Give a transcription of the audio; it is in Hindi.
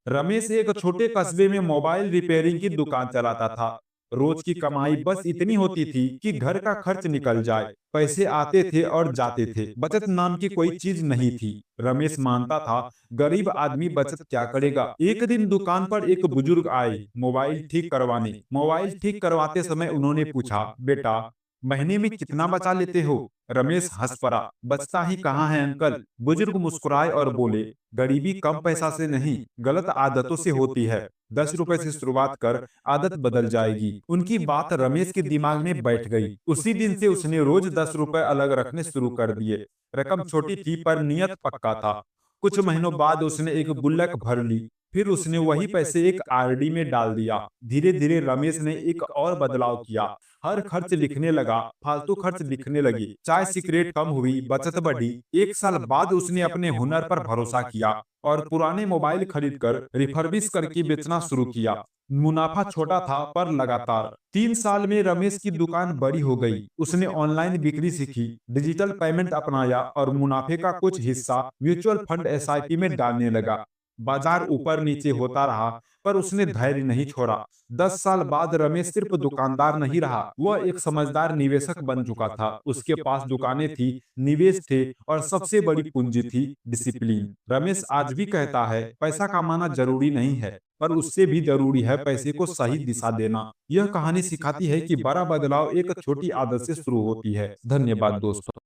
रमेश एक छोटे कस्बे में मोबाइल रिपेयरिंग की दुकान चलाता था। रोज की कमाई बस इतनी होती थी कि घर का खर्च निकल जाए। पैसे आते थे और जाते थे, बचत नाम की कोई चीज नहीं थी। रमेश मानता था, गरीब आदमी बचत क्या करेगा। एक दिन दुकान पर एक बुजुर्ग आए मोबाइल ठीक करवाने। मोबाइल ठीक करवाते समय उन्होंने पूछा, बेटा, महीने में कितना बचा लेते हो। रमेश हंस पड़ा, बचता ही कहाँ है अंकल। बुजुर्ग मुस्कुराए और बोले, गरीबी कम पैसा से नहीं, गलत आदतों से होती है। 10 रुपए से शुरुआत कर, आदत बदल जाएगी। उनकी बात रमेश के दिमाग में बैठ गई। उसी दिन से उसने रोज 10 रुपए अलग रखने शुरू कर दिए। रकम छोटी थी पर नियत पक्का था। कुछ महीनों बाद उसने एक गुल्लक भर ली। फिर उसने वही पैसे एक आरडी में डाल दिया। धीरे धीरे रमेश ने एक और बदलाव किया। हर खर्च लिखने लगा, फालतू खर्च दिखने लगी। चाय सिगरेट कम हुई, बचत बढ़ी। 1 साल बाद उसने अपने हुनर पर भरोसा किया और पुराने मोबाइल खरीदकर रिफर्बिश करके बेचना शुरू किया। मुनाफा छोटा था पर लगातार। 3 साल में रमेश की दुकान बड़ी हो गई। उसने ऑनलाइन बिक्री सीखी, डिजिटल पेमेंट अपनाया और मुनाफे का कुछ हिस्सा म्यूचुअल फंड एसआईपी में डालने लगा। बाजार ऊपर नीचे होता रहा पर उसने धैर्य नहीं छोड़ा। 10 साल बाद रमेश सिर्फ दुकानदार नहीं रहा, वह एक समझदार निवेशक बन चुका था। उसके पास दुकानें थी, निवेश थे और सबसे बड़ी पूंजी थी, डिसिप्लिन। रमेश आज भी कहता है, पैसा कमाना जरूरी नहीं है, पर उससे भी जरूरी है पैसे को सही दिशा देना। यह कहानी सिखाती है कि बड़ा बदलाव एक छोटी आदत से शुरू होती है। धन्यवाद दोस्तों।